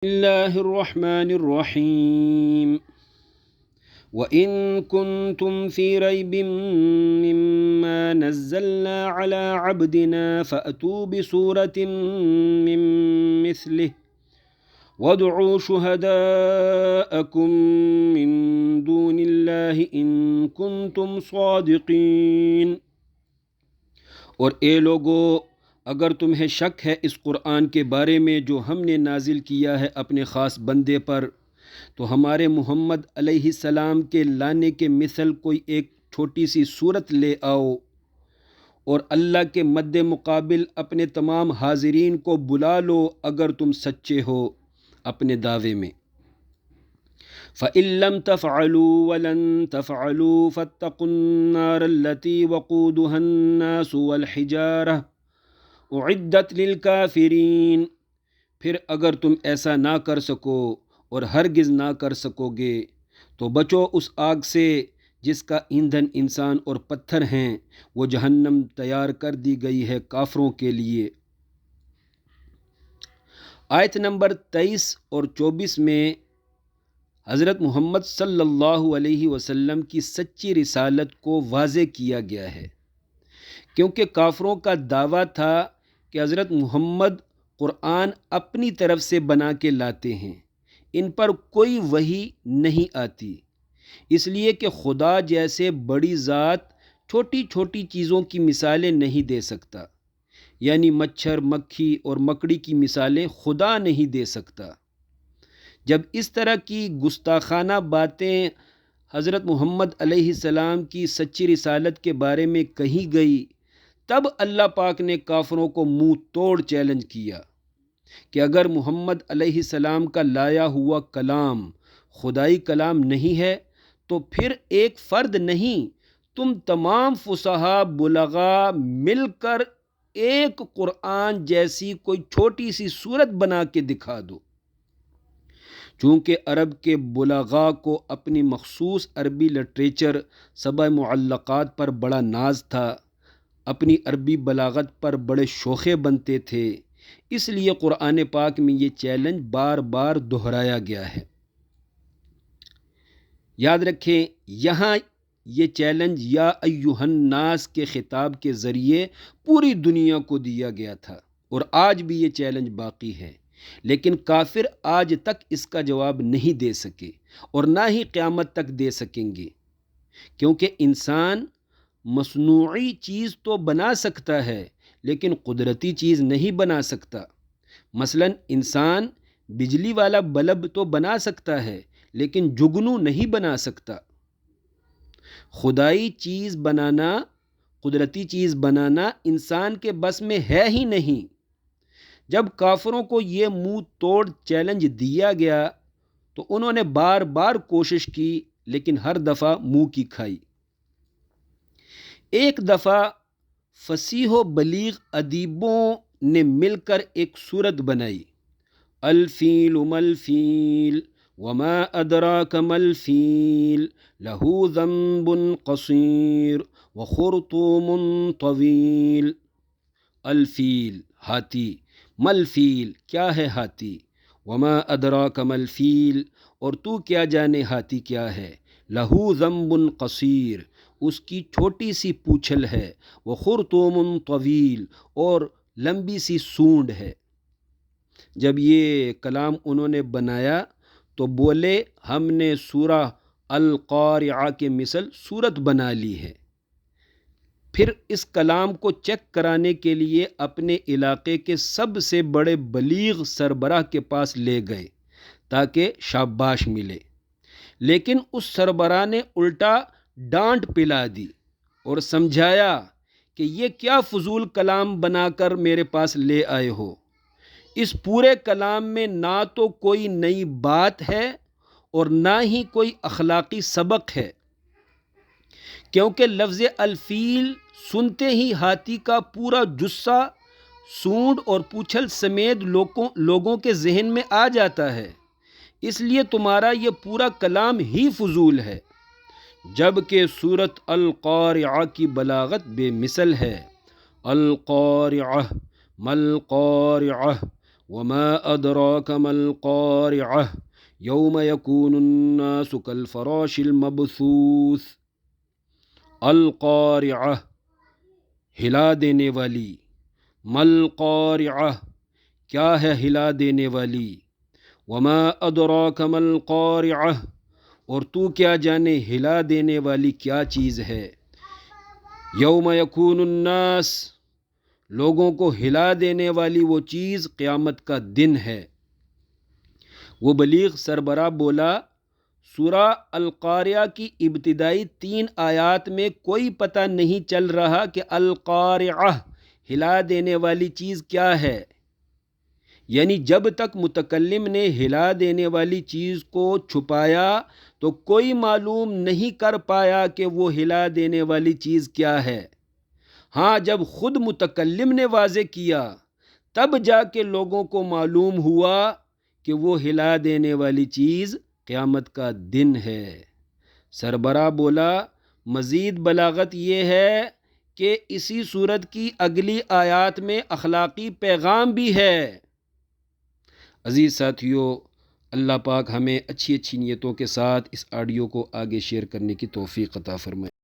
اللہ الرحمن الرحیم وَإِن كُنتُمْ فِي رَيْبٍ مِّمَّا نَزَّلْنَا عَلَىٰ عَبْدِنَا فَأْتُوا بِسُورَةٍ مِّن مِّثْلِهِ وَادْعُوا شُهَدَاءَكُم مِّن دُونِ اللَّهِ إِن كُنتُمْ صَادِقِينَ۔ اور اے لوگو، اگر تمہیں شک ہے اس قرآن کے بارے میں جو ہم نے نازل کیا ہے اپنے خاص بندے پر، تو ہمارے محمد علیہ السلام کے لانے کے مثل کوئی ایک چھوٹی سی صورت لے آؤ، اور اللہ کے مد مقابل اپنے تمام حاضرین کو بلا لو اگر تم سچے ہو اپنے دعوے میں۔ فَإِن لَّمْ تَفْعَلُوا وَلَن تَفْعَلُوا فَاتَّقُوا النَّارَ الَّتِي وَقُودُهَا النَّاسُ وَالْحِجَارَةُ اعدت للکافرین۔ پھر اگر تم ایسا نہ کر سکو اور ہرگز نہ کر سکو گے تو بچو اس آگ سے جس کا ایندھن انسان اور پتھر ہیں، وہ جہنم تیار کر دی گئی ہے کافروں کے لیے۔ آیت نمبر 23 اور 24 میں حضرت محمد صلی اللہ علیہ وسلم کی سچی رسالت کو واضح کیا گیا ہے، کیونکہ کافروں کا دعویٰ تھا کہ حضرت محمد قرآن اپنی طرف سے بنا کے لاتے ہیں، ان پر کوئی وحی نہیں آتی، اس لیے کہ خدا جیسے بڑی ذات چھوٹی چھوٹی چیزوں کی مثالیں نہیں دے سکتا، یعنی مچھر، مکھی اور مکڑی کی مثالیں خدا نہیں دے سکتا۔ جب اس طرح کی گستاخانہ باتیں حضرت محمد علیہ السلام کی سچی رسالت کے بارے میں کہی گئی، تب اللہ پاک نے کافروں کو منہ توڑ چیلنج کیا کہ اگر محمد علیہ السلام کا لایا ہوا کلام خدائی کلام نہیں ہے تو پھر ایک فرد نہیں، تم تمام فصحاء بلغاء مل کر ایک قرآن جیسی کوئی چھوٹی سی صورت بنا کے دکھا دو۔ چونکہ عرب کے بلغاء کو اپنی مخصوص عربی لٹریچر سبع معلقات پر بڑا ناز تھا، اپنی عربی بلاغت پر بڑے شوخے بنتے تھے، اس لیے قرآن پاک میں یہ چیلنج بار بار دہرایا گیا ہے۔ یاد رکھیں، یہاں یہ چیلنج یا ایھا الناس کے خطاب کے ذریعے پوری دنیا کو دیا گیا تھا، اور آج بھی یہ چیلنج باقی ہے، لیکن کافر آج تک اس کا جواب نہیں دے سکے اور نہ ہی قیامت تک دے سکیں گے، کیونکہ انسان مصنوعی چیز تو بنا سکتا ہے لیکن قدرتی چیز نہیں بنا سکتا۔ مثلا انسان بجلی والا بلب تو بنا سکتا ہے لیکن جگنو نہیں بنا سکتا۔ خدائی چیز بنانا، قدرتی چیز بنانا انسان کے بس میں ہے ہی نہیں۔ جب کافروں کو یہ منہ توڑ چیلنج دیا گیا تو انہوں نے بار بار کوشش کی، لیکن ہر دفعہ منہ کی کھائی۔ ایک دفعہ فصیح و بلیغ ادیبوں نے مل کر ایک صورت بنائی، الفیل مالفیل وما ادراک مالفیل لہ ذنب قصیر وخرطوم طویل۔ الفیل ہاتھی، مالفیل کیا ہے ہاتھی، وما ادراک مالفیل اور تو کیا جانے ہاتھی کیا ہے، لہ ذنب قصیر اس کی چھوٹی سی پونچھل ہے، وخرطوم طویل اور لمبی سی سونڈ ہے۔ جب یہ کلام انہوں نے بنایا تو بولے ہم نے سورہ القارعہ کے مثل صورت بنا لی ہے۔ پھر اس کلام کو چیک کرانے کے لیے اپنے علاقے کے سب سے بڑے بلیغ سربراہ کے پاس لے گئے تاکہ شاباش ملے، لیکن اس سربراہ نے الٹا ڈانٹ پلا دی اور سمجھایا کہ یہ کیا فضول کلام بنا کر میرے پاس لے آئے ہو، اس پورے کلام میں نہ تو کوئی نئی بات ہے اور نہ ہی کوئی اخلاقی سبق ہے، کیونکہ لفظ الفیل سنتے ہی ہاتھی کا پورا جثہ، سونڈ اور پونچھل سمیت لوگوں کے ذہن میں آ جاتا ہے، اس لیے تمہارا یہ پورا کلام ہی فضول ہے۔ جبکہ سورۃ القارعہ کی بلاغت بے مثل ہے۔ القارعہ مالقارعہ وما ادراک ما القارعہ یوم یکون الناس کالفراش المبثوث۔ القارعہ ہلا دینے والی، مل قارعہ کیا ہے ہلا دینے والی، وما ادراک ما القارعہ اور تو کیا جانے ہلا دینے والی کیا چیز ہے۔ یوم یکون الناس لوگوں کو ہلا دینے والی وہ چیز قیامت کا دن ہے۔ وہ بلیغ سربراہ بولا سورہ القاریہ کی ابتدائی 3 آیات میں کوئی پتہ نہیں چل رہا کہ القارعہ ہلا دینے والی چیز کیا ہے، یعنی جب تک متکلم نے ہلا دینے والی چیز کو چھپایا تو کوئی معلوم نہیں کر پایا کہ وہ ہلا دینے والی چیز کیا ہے۔ ہاں جب خود متکلم نے واضح کیا تب جا کے لوگوں کو معلوم ہوا کہ وہ ہلا دینے والی چیز قیامت کا دن ہے۔ سربراہ بولا مزید بلاغت یہ ہے کہ اسی صورت کی اگلی آیات میں اخلاقی پیغام بھی ہے۔ عزیز ساتھیو، اللہ پاک ہمیں اچھی نیتوں کے ساتھ اس آڈیو کو آگے شیئر کرنے کی توفیق عطا فرمائے۔